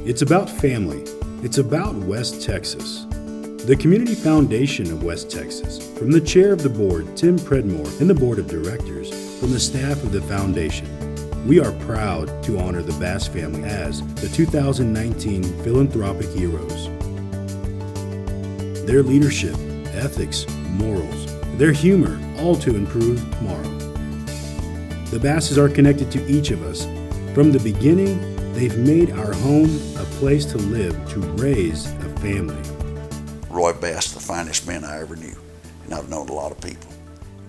It's about family. It's about West Texas. The Community Foundation of West Texas, from the chair of the board, Tim Predmore, and the board of directors, from the staff of the foundation, we are proud to honor the Bass family as the 2019 Philanthropic Heroes. Their leadership, ethics, morals, their humor, all to improve tomorrow. The Basses are connected to each of us. From the beginning, they've made our home a place to live, to raise a family. Roy Bass, the finest man I ever knew, and I've known a lot of people.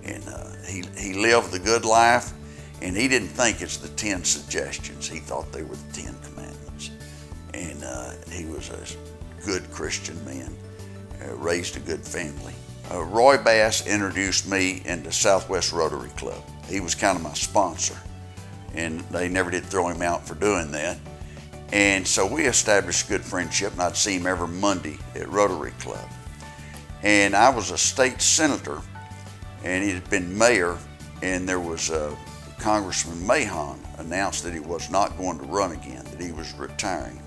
And he lived the good life, and he didn't think it's the 10 suggestions. He thought they were the 10 commandments. And he was a good Christian man, raised a good family. Roy Bass introduced me into Southwest Rotary Club. He was kind of my sponsor, and they never did throw him out for doing that. And so we established a good friendship, and I'd see him every Monday at Rotary Club. And I was a state senator, and he had been mayor, and there was Congressman Mahon announced that he was not going to run again, that he was retiring.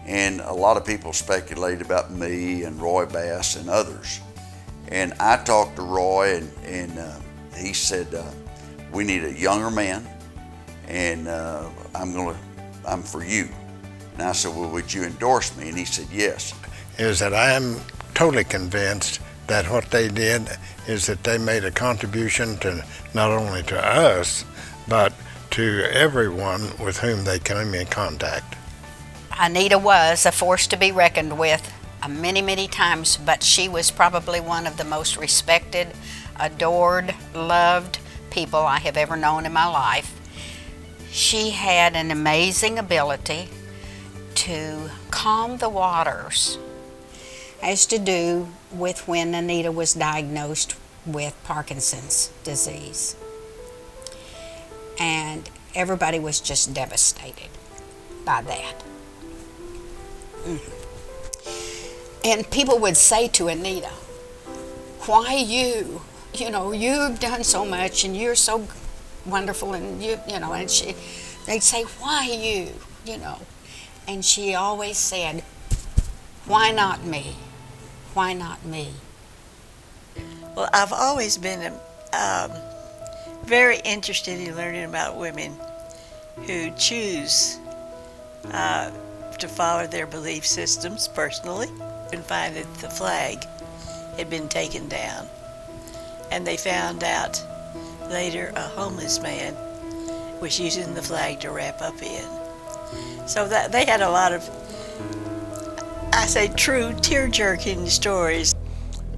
And a lot of people speculated about me and Roy Bass and others. And I talked to Roy, and he said, we need a younger man, and I'm for you. And I said, well, would you endorse me? And he said, yes. Is that I am totally convinced that what they did is that they made a contribution to not only to us, but to everyone with whom they came in contact. Anita was a force to be reckoned with many, many times, but she was probably one of the most respected, adored, loved people I have ever known in my life. She had an amazing ability to calm the waters, as to do with when Anita was diagnosed with Parkinson's disease. And everybody was just devastated by that. And people would say to Anita, why you? You know, you've done so much and you're so wonderful, and and they'd say, why you? And she always said, why not me? Why not me? Well, I've always been very interested in learning about women who choose to follow their belief systems personally, and find that the flag had been taken down. And they found out later a homeless man was using the flag to wrap up in. So that they had a lot of, I say, true tear-jerking stories.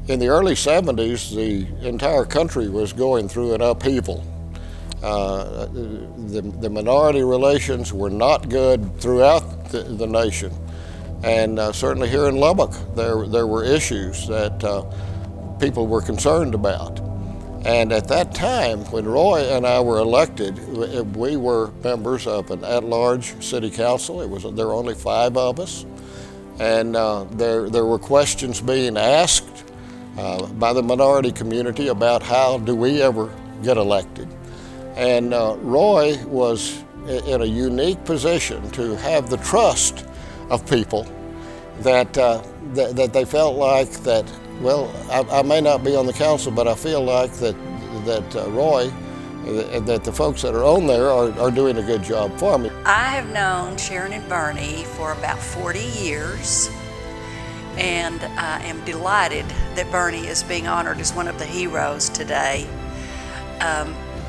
In the early 70s, the entire country was going through an upheaval. The minority relations were not good throughout the nation. And certainly here in Lubbock, there were issues that people were concerned about. And at that time, when Roy and I were elected, we were members of an at-large city council. There were only 5 of us. And there were questions being asked by the minority community about how do we ever get elected. And Roy was in a unique position to have the trust of people that they felt like that, well, I may not be on the council, but I feel like that Roy, that the folks that are on there are doing a good job for me. I have known Sharon and Byrnie for about 40 years, and I am delighted that Byrnie is being honored as one of the heroes today.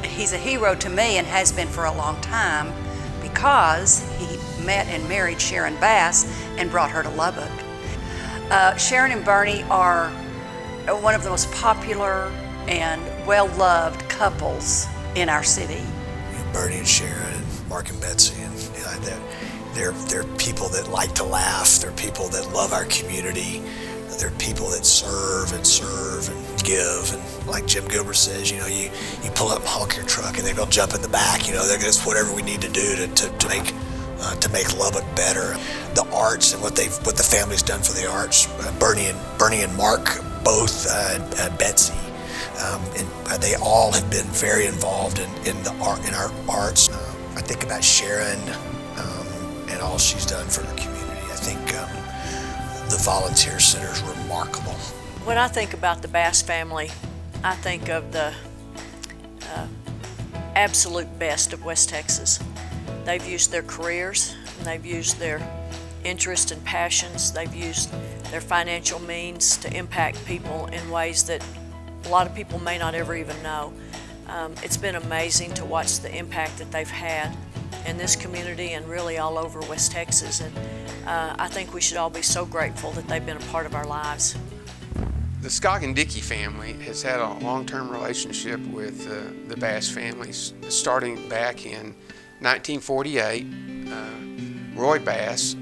He's a hero to me and has been for a long time because he met and married Sharon Bass and brought her to Lubbock. Sharon and Byrnie are one of the most popular and well-loved couples in our city. Byrnie and Sharon and Mark and Betsy, and they're people that like to laugh. They're people that love our community. They're people that serve and give. And like Jim Gilbert says, you pull up and honk your truck and they'll jump in the back. That's whatever we need to do to make Lubbock better. The arts and what the family's done for the arts. Byrnie and Mark both, Betsy, and they all have been very involved in our arts. I think about Sharon and all she's done for her community. The volunteer center is remarkable. When I think about the Bass family, I think of the absolute best of West Texas. They've used their careers, and they've used their interests and passions, they've used their financial means to impact people in ways that a lot of people may not ever even know. It's been amazing to watch the impact that they've had in this community and really all over West Texas, and I think we should all be so grateful that they've been a part of our lives. The Scoggin-Dickey family has had a long-term relationship with the Bass families, starting back in 1948. Roy Bass,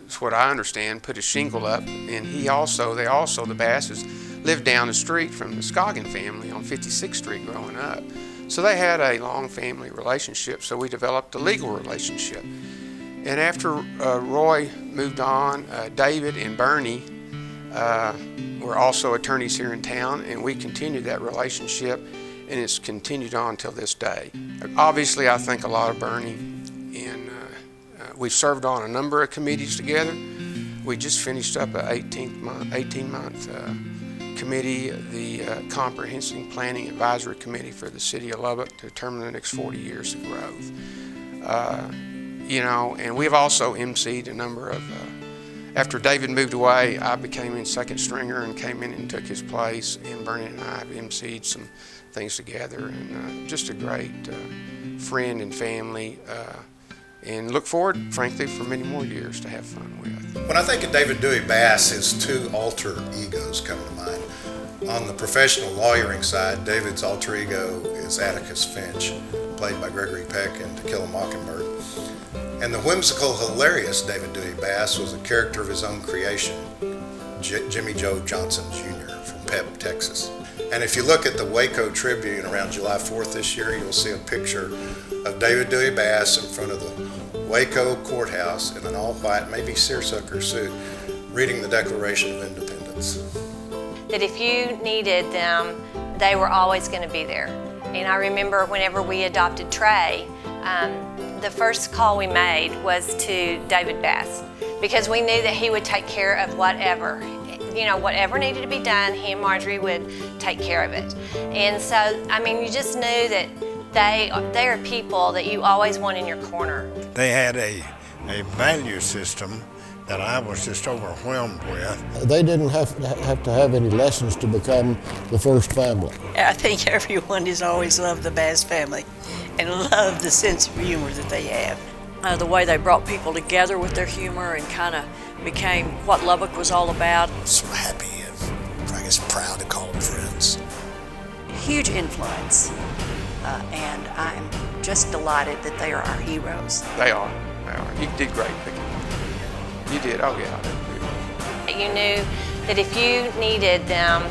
is what I understand, put a shingle up, and the Basses lived down the street from the Scoggin family on 56th Street growing up. So they had a long family relationship, so we developed a legal relationship. And after Roy moved on, David and Byrnie were also attorneys here in town, and we continued that relationship, and it's continued on till this day. Obviously, I think a lot of Byrnie, and we've served on a number of committees together. We just finished up an 18-month committee, the Comprehensive Planning Advisory Committee for the City of Lubbock to determine the next 40 years of growth. And we've also emceed a number of, after David moved away, I became in second stringer and came in and took his place, and Byrnie and I have emceed some things together, and just a great friend and family, and look forward, frankly, for many more years to have fun with. When I think of David Dewey Bass, his two alter egos come to mind. On the professional lawyering side, David's alter ego is Atticus Finch, played by Gregory Peck in To Kill a Mockingbird. And the whimsical, hilarious David Dewey Bass was a character of his own creation, Jimmy Joe Johnson Jr. from Pep, Texas. And if you look at the Waco Tribune around July 4th this year, you'll see a picture of David Dewey Bass in front of the Waco courthouse in an all-white, maybe seersucker suit, reading the Declaration of Independence. That if you needed them, they were always going to be there. And I remember whenever we adopted Trey, the first call we made was to David Bass, because we knew that he would take care of whatever. Whatever needed to be done, he and Marjorie would take care of it. And so, you just knew that they are people that you always want in your corner. They had a value system that I was just overwhelmed with. They didn't have to have any lessons to become the first family. I think everyone has always loved the Bass family and loved the sense of humor that they have. The way they brought people together with their humor and kind of became what Lubbock was all about. So happy and I guess proud to call them friends. Huge influence, and I'm just delighted that they are our heroes. They are. You did great, Vicki. You did. Oh, yeah. You knew that if you needed them,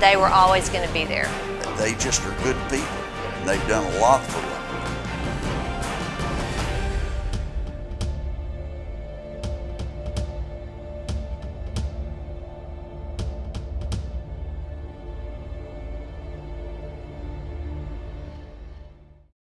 they were always going to be there. They just are good people, and they've done a lot for